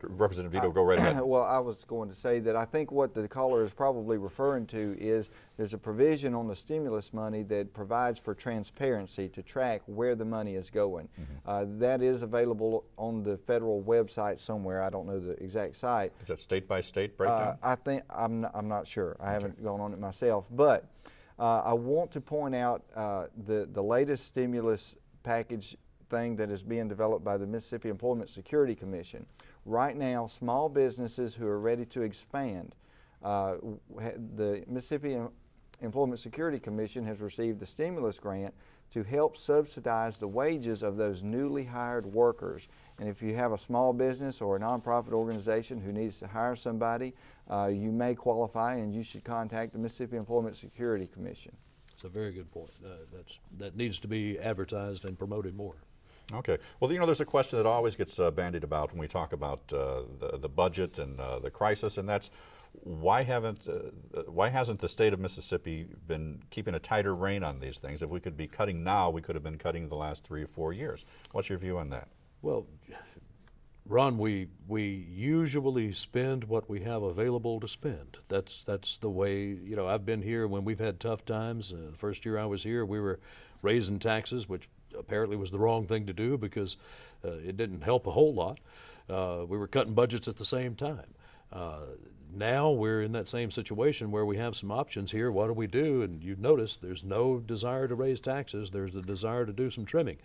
Representative Dedeaux, go right ahead. Well, I was going to say that I think what the caller is probably referring to is there's a provision on the stimulus money that provides for transparency to track where the money is going. That is available on the federal website somewhere. I don't know the exact site. Is that state by state breakdown? I think I'm not sure. I haven't gone on it myself, but I want to point out the latest stimulus package thing that is being developed by the Mississippi Employment Security Commission. Right now, small businesses who are ready to expand, the Mississippi Employment Security Commission has received a stimulus grant to help subsidize the wages of those newly hired workers. And if you have a small business or a nonprofit organization who needs to hire somebody, you may qualify, and you should contact the Mississippi Employment Security Commission. It's a very good point. That needs to be advertised and promoted more. Okay. Well, you know, there's a question that always gets bandied about when we talk about the budget and the crisis, and that's why hasn't the state of Mississippi been keeping a tighter rein on these things? If we could be cutting now, we could have been cutting the last 3 or 4 years. What's your view on that? Well, Ron, we usually spend what we have available to spend. That's the way, you know, I've been here when we've had tough times. The first year I was here, we were raising taxes, which apparently was the wrong thing to do because it didn't help a whole lot. We were cutting budgets at the same time. Now we're in that same situation where we have some options here. What do we do? And you've noticed there's no desire to raise taxes. There's the desire to do some trimming.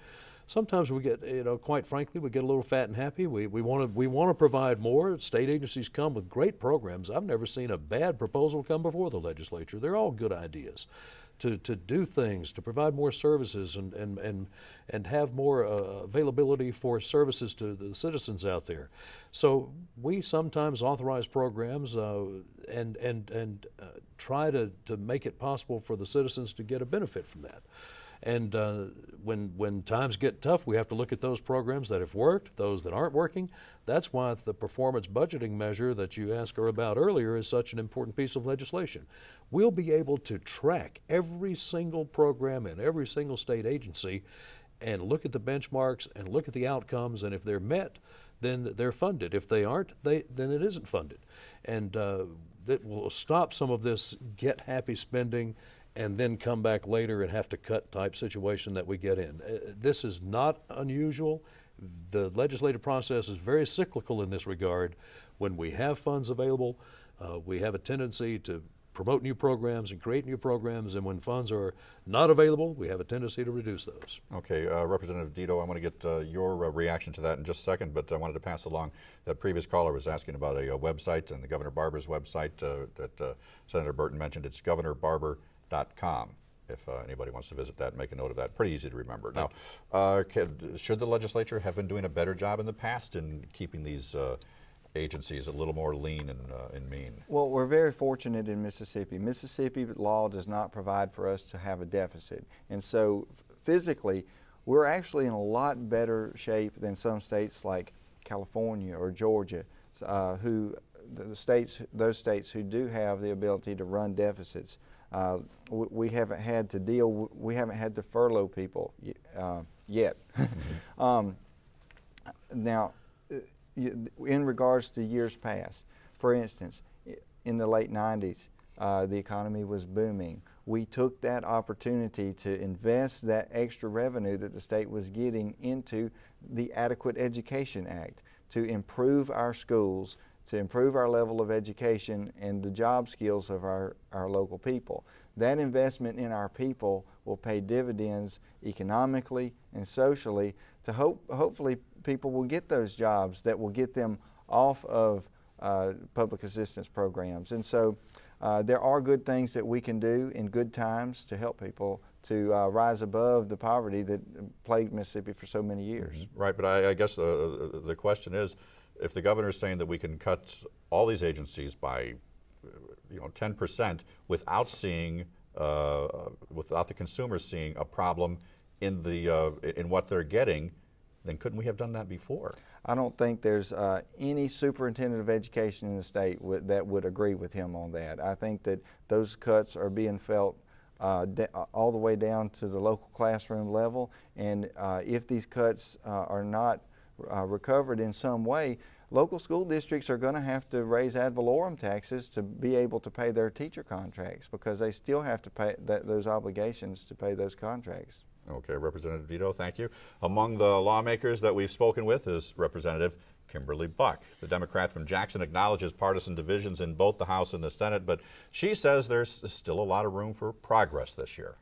Sometimes we get, you know, quite frankly, we get a little fat and happy. We want to provide more. State agencies come with great programs. I've never seen a bad proposal come before the legislature. They're all good ideas to do things, to provide more services and have more availability for services to the citizens out there. So we sometimes authorize programs and try to make it possible for the citizens to get a benefit from that. And when times get tough, we have to look at those programs that have worked, those that aren't working. That's why the performance budgeting measure that you asked her about earlier is such an important piece of legislation. We'll be able to track every single program in every single state agency and look at the benchmarks and look at the outcomes, and if they're met, then they're funded. If they aren't, then it isn't funded. And that will stop some of this get happy spending and then come back later and have to cut type situation that we get in. This is not unusual. The legislative process is very cyclical in this regard. When we have funds available, we have a tendency to promote new programs and create new programs, and when funds are not available, we have a tendency to reduce those. Okay, Representative Dedeaux, I want to get your reaction to that in just a second, but I wanted to pass along that previous caller was asking about a website, and the Governor Barber's website that Senator Burton mentioned. It's governorbarber.com. If anybody wants to visit that and make a note of that. Pretty easy to remember. Now, should the legislature have been doing a better job in the past in keeping these agencies a little more lean and mean? Well, we're very fortunate in Mississippi. Mississippi law does not provide for us to have a deficit. And so physically, we're actually in a lot better shape than some states like California or Georgia, those states who do have the ability to run deficits. We haven't had to furlough people yet. Now, in regards to years past, for instance, in the late 90s, the economy was booming. We took that opportunity to invest that extra revenue that the state was getting into the Adequate Education Act to improve our schools, to improve our level of education and the job skills of our local people. That investment in our people will pay dividends economically and socially to hopefully people will get those jobs that will get them off of public assistance programs. And so there are good things that we can do in good times to help people to rise above the poverty that plagued Mississippi for so many years. Mm-hmm. Right, but I guess the question is, if the governor is saying that we can cut all these agencies by 10% without seeing, without the consumers seeing a problem in what they're getting, then couldn't we have done that before? I don't think there's any superintendent of education in the state that would agree with him on that. I think that those cuts are being felt all the way down to the local classroom level, and if these cuts are not recovered in some way, local school districts are going to have to raise ad valorem taxes to be able to pay their teacher contracts because they still have to pay those obligations to pay those contracts. Okay, Representative Dedeaux, thank you. Among the lawmakers that we've spoken with is Representative Kimberly Buck. The Democrat from Jackson acknowledges partisan divisions in both the House and the Senate, but she says there's still a lot of room for progress this year.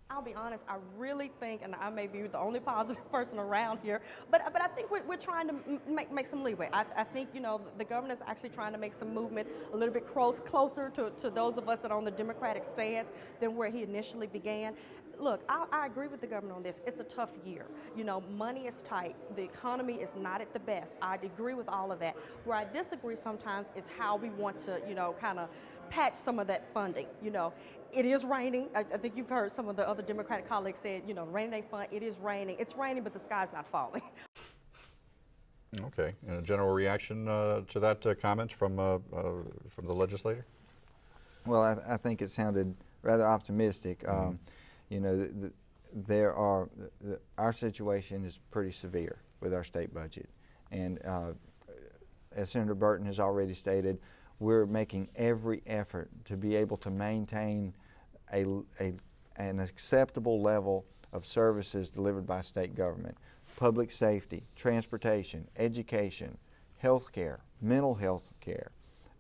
I'll be honest, I really think, and I may be the only positive person around here, but I think we're trying to make some leeway. I think, the governor's actually trying to make some movement a little bit closer to those of us that are on the Democratic stance than where he initially began. Look, I agree with the governor on this. It's a tough year. Money is tight. The economy is not at the best. I agree with all of that. Where I disagree sometimes is how we want to, kind of patch some of that funding. It is raining. I think you've heard some of the other Democratic colleagues say, rainy day fund, it is raining. It's raining, but the sky's not falling. Okay. And a general reaction to that comment from the legislator? Well, I think it sounded rather optimistic. Our situation is pretty severe with our state budget. And as Senator Burton has already stated, we're making every effort to be able to maintain an acceptable level of services delivered by state government. Public safety, transportation, education, health care, mental health care.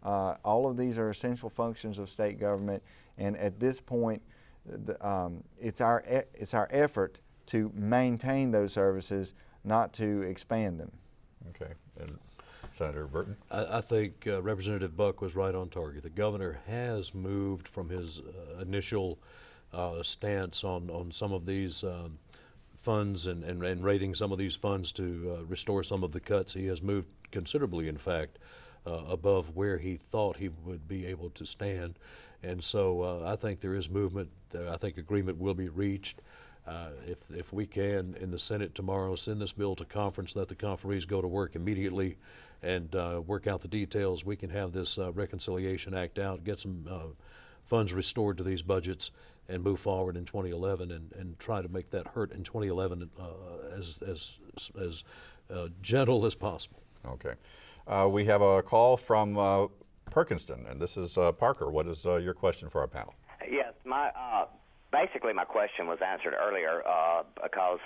All of these are essential functions of state government, and at this point, it's our effort to maintain those services, not to expand them. Okay. And Senator Burton? I think Representative Buck was right on target. The governor has moved from his initial stance on some of these funds and rating some of these funds to restore some of the cuts. He has moved considerably, in fact, above where he thought he would be able to stand. And so I think there is movement. I think agreement will be reached. If we can, in the Senate tomorrow, send this bill to conference, let the conferees go to work immediately and work out the details, we can have this Reconciliation Act out, get some funds restored to these budgets, and move forward in 2011 and try to make that hurt in 2011 as gentle as possible. Okay. We have a call from Perkinston, and this is Parker. What is your question for our panel? Yes, basically my question was answered earlier because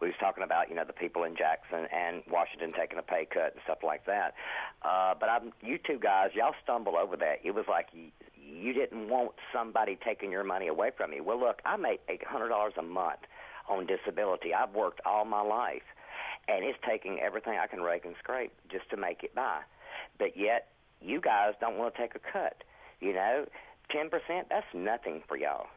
we was talking about, the people in Jackson and Washington taking a pay cut and stuff like that. But you two guys, y'all stumbled over that. It was like you didn't want somebody taking your money away from you. Well, look, I make $800 a month on disability. I've worked all my life, and it's taking everything I can rake and scrape just to make it by. But yet, you guys don't want to take a cut. 10%, that's nothing for y'all.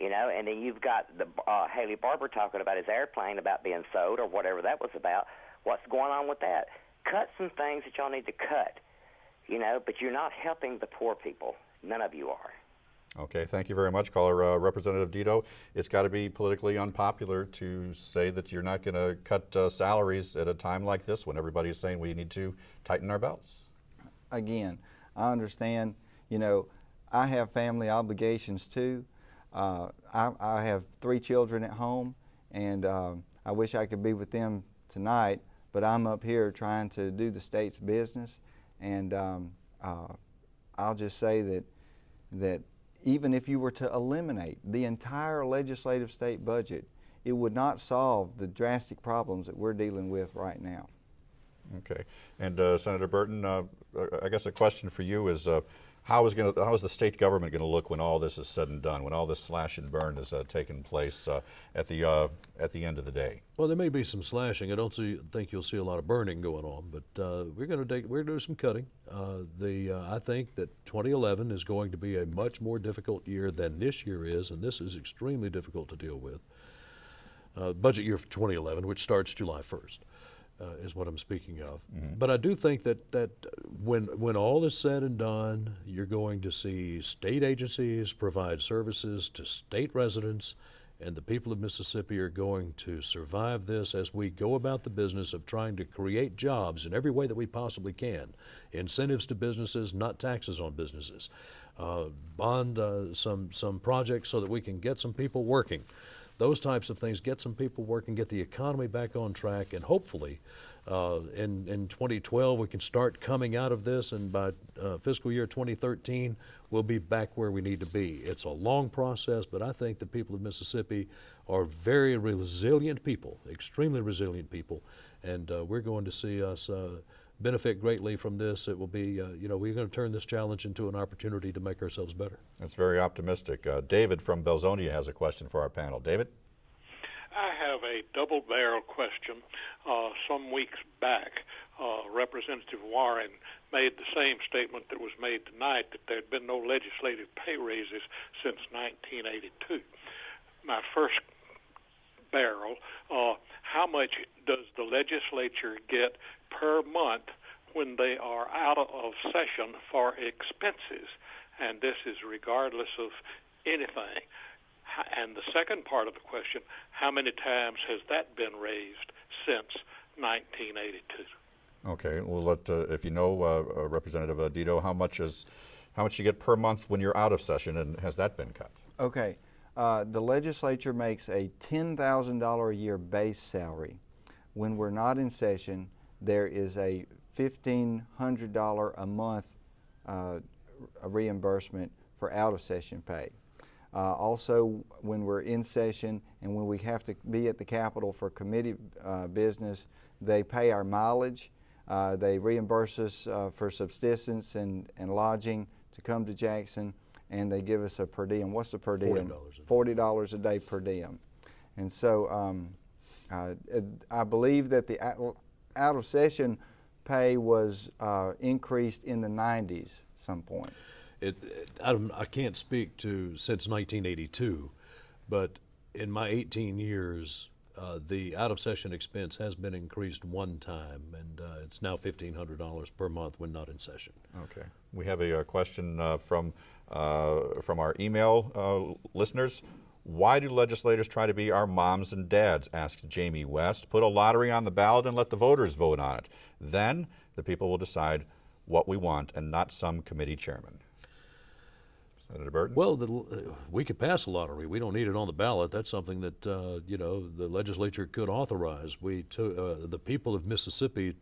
And then you've got the Haley Barbour talking about his airplane about being sold or whatever that was about. What's going on with that? Cut some things that y'all need to cut, but you're not helping the poor people. None of you are. Okay, thank you very much, caller Representative Dedeaux. It's got to be politically unpopular to say that you're not going to cut salaries at a time like this when everybody's saying we need to tighten our belts. Again, I understand, I have family obligations too. I have 3 children at home, and I wish I could be with them tonight, but I'm up here trying to do the state's business, and I'll just say that even if you were to eliminate the entire legislative state budget, it would not solve the drastic problems that we're dealing with right now. Okay, and Senator Burton, I guess a question for you is, how is the state government going to look when all this is said and done, when all this slash and burn has taken place at the end of the day? Well, there may be some slashing. I don't think you'll see a lot of burning going on, but we're going to do some cutting. I think that 2011 is going to be a much more difficult year than this year is, and this is extremely difficult to deal with. Budget year for 2011, which starts July 1st. Is what I'm speaking of. Mm-hmm. But I do think that when all is said and done, you're going to see state agencies provide services to state residents, and the people of Mississippi are going to survive this as we go about the business of trying to create jobs in every way that we possibly can. Incentives to businesses, not taxes on businesses. Bond some projects so that we can get some people working. Those types of things, get some people working, get the economy back on track, and hopefully in 2012 we can start coming out of this, and by fiscal year 2013 we'll be back where we need to be. It's a long process, but I think the people of Mississippi are very resilient people, extremely resilient people, and we're going to see us benefit greatly from this. It will be, we're going to turn this challenge into an opportunity to make ourselves better. That's very optimistic. David from Belzonia has a question for our panel. David? I have a double-barrel question. Some weeks back, Representative Warren made the same statement that was made tonight, that there had been no legislative pay raises since 1982. My first barrel, how much does the legislature get per month when they are out of session for expenses? And this is regardless of anything. And the second part of the question, how many times has that been raised since 1982? Okay, we'll let, if you know, Representative Dedeaux, how much you get per month when you're out of session, and has that been cut? Okay, the legislature makes a $10,000 a year base salary. When we're not in session, there is a $1,500 a month a reimbursement for out-of-session pay. Also, when we're in session and when we have to be at the Capitol for committee business, they pay our mileage. They reimburse us for subsistence and lodging to come to Jackson, and they give us a per diem. What's the per diem? $40 a day per diem. And so I believe that the out-of-session pay was increased in the 90s some point. I can't speak to since 1982, but in my 18 years, the out-of-session expense has been increased one time, and it's now $1,500 per month when not in session. Okay. We have a question from our email listeners. Why do legislators try to be our moms and dads? Asked Jamie West. Put a lottery on the ballot and let the voters vote on it. Then the people will decide what we want and not some committee chairman. Senator Burton? Well, we could pass a lottery. We don't need it on the ballot. That's something that the legislature could authorize. The people of Mississippi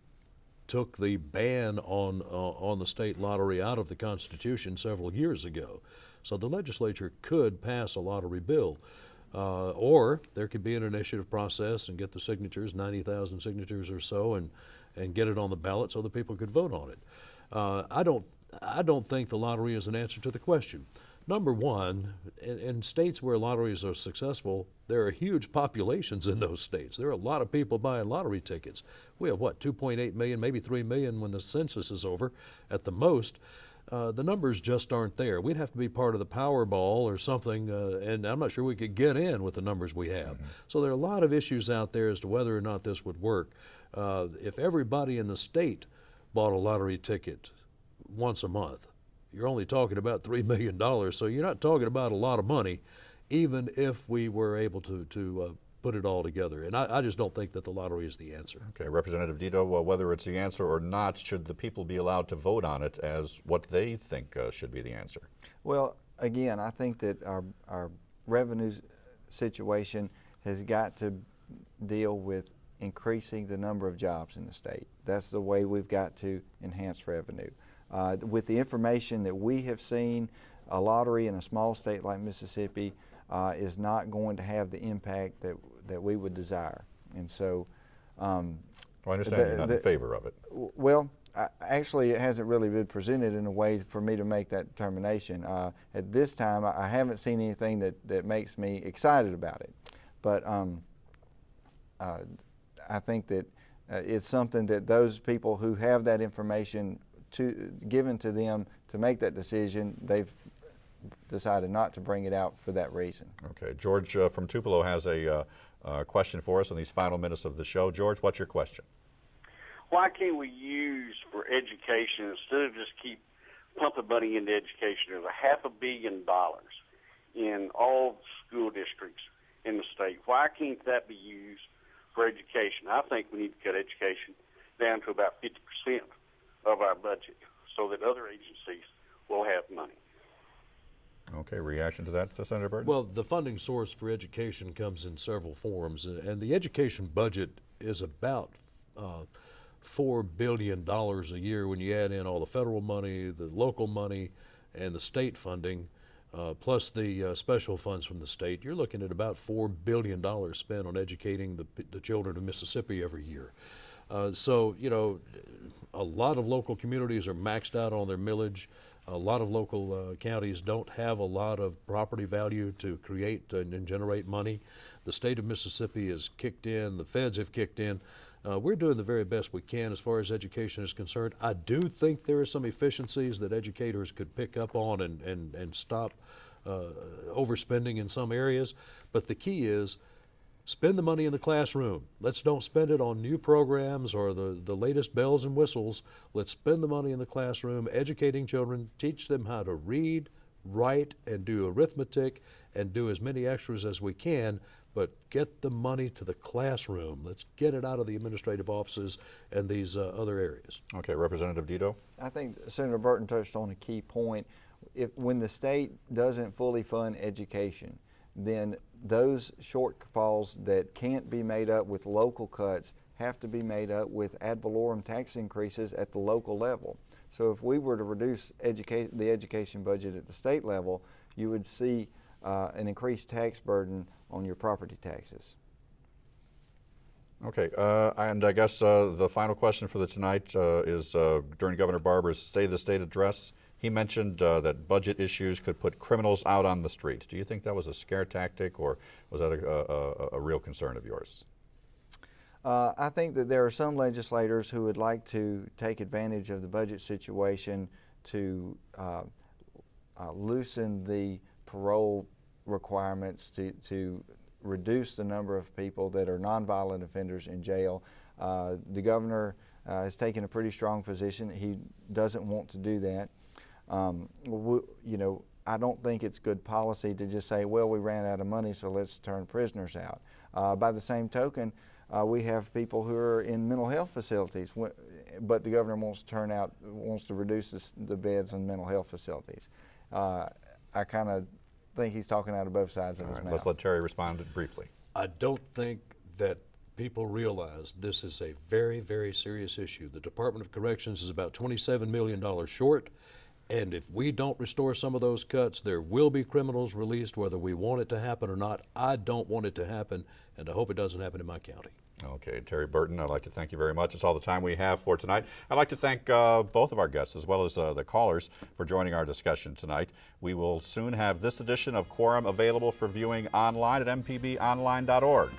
took the ban on the state lottery out of the Constitution several years ago. So the legislature could pass a lottery bill. Or there could be an initiative process and get the signatures, 90,000 signatures or so, and get it on the ballot so that people could vote on it. I don't think the lottery is an answer to the question. Number one, in states where lotteries are successful, there are huge populations in those states. There are a lot of people buying lottery tickets. We have, 2.8 million, maybe 3 million when the census is over at the most. The numbers just aren't there. We'd have to be part of the Powerball or something, and I'm not sure we could get in with the numbers we have. Mm-hmm. So there are a lot of issues out there as to whether or not this would work. If everybody in the state bought a lottery ticket once a month, you're only talking about $3 million, so you're not talking about a lot of money, even if we were able to put it all together. And I just don't think that the lottery is the answer. Okay, Representative Dedeaux, whether it's the answer or not, should the people be allowed to vote on it as what they think should be the answer? Well, again, I think that our revenue situation has got to deal with increasing the number of jobs in the state. That's the way we've got to enhance revenue. With the information that we have seen, a lottery in a small state like Mississippi is not going to have the impact that we would desire. And so I understand you're not in favor of it. Well, actually it hasn't really been presented in a way for me to make that determination. At this time I haven't seen anything that makes me excited about it. But I think that it's something that those people who have that information given to them to make that decision, they've decided not to bring it out for that reason. Okay, George from Tupelo has a question for us in these final minutes of the show. George, what's your question? Why can't we use for education, instead of just keep pumping money into education, there's $500 million in all school districts in the state. Why can't that be used for education? I think we need to cut education down to about 50% of our budget so that other agencies will have money. Okay, reaction to that, Senator Burton? Well, the funding source for education comes in several forms, and the education budget is about $4 billion a year when you add in all the federal money, the local money, and the state funding, plus the special funds from the state. You're looking at about $4 billion spent on educating the children of Mississippi every year. So, a lot of local communities are maxed out on their millage. A lot of local counties don't have a lot of property value to create and generate money. The state of Mississippi has kicked in. The feds have kicked in. We're doing the very best we can as far as education is concerned. I do think there are some efficiencies that educators could pick up on and stop overspending in some areas. But the key is spend the money in the classroom. Let's don't spend it on new programs or the latest bells and whistles. Let's spend the money in the classroom, educating children, teach them how to read, write, and do arithmetic, and do as many extras as we can, but get the money to the classroom. Let's get it out of the administrative offices and these other areas. Okay, Representative Dedeaux? I think Senator Burton touched on a key point. When the state doesn't fully fund education, then those shortfalls that can't be made up with local cuts have to be made up with ad valorem tax increases at the local level. So if we were to reduce the education budget at the state level, you would see an increased tax burden on your property taxes. Okay, and I guess the final question for tonight is during Governor Barber's State of the State address, he mentioned that budget issues could put criminals out on the street. Do you think that was a scare tactic, or was that a real concern of yours? I think that there are some legislators who would like to take advantage of the budget situation to loosen the parole requirements to reduce the number of people that are nonviolent offenders in jail. The governor has taken a pretty strong position. He doesn't want to do that. You know, I don't think it's good policy to just say, well, we ran out of money, so let's turn prisoners out. By the same token, we have people who are in mental health facilities, but the governor wants to reduce the beds in mental health facilities. I kind of think he's talking out of both sides of his mouth. Let's let Terry respond briefly. I don't think that people realize this is a very, very serious issue. The Department of Corrections is about $27 million short, and if we don't restore some of those cuts, there will be criminals released whether we want it to happen or not. I don't want it to happen, and I hope it doesn't happen in my county. Okay, Terry Burton, I'd like to thank you very much. It's all the time we have for tonight. I'd like to thank both of our guests as well as the callers for joining our discussion tonight. We will soon have this edition of Quorum available for viewing online at mpbonline.org.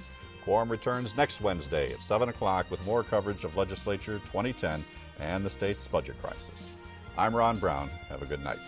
Quorum returns next Wednesday at 7 o'clock with more coverage of Legislature 2010 and the state's budget crisis. I'm Ron Brown. Have a good night.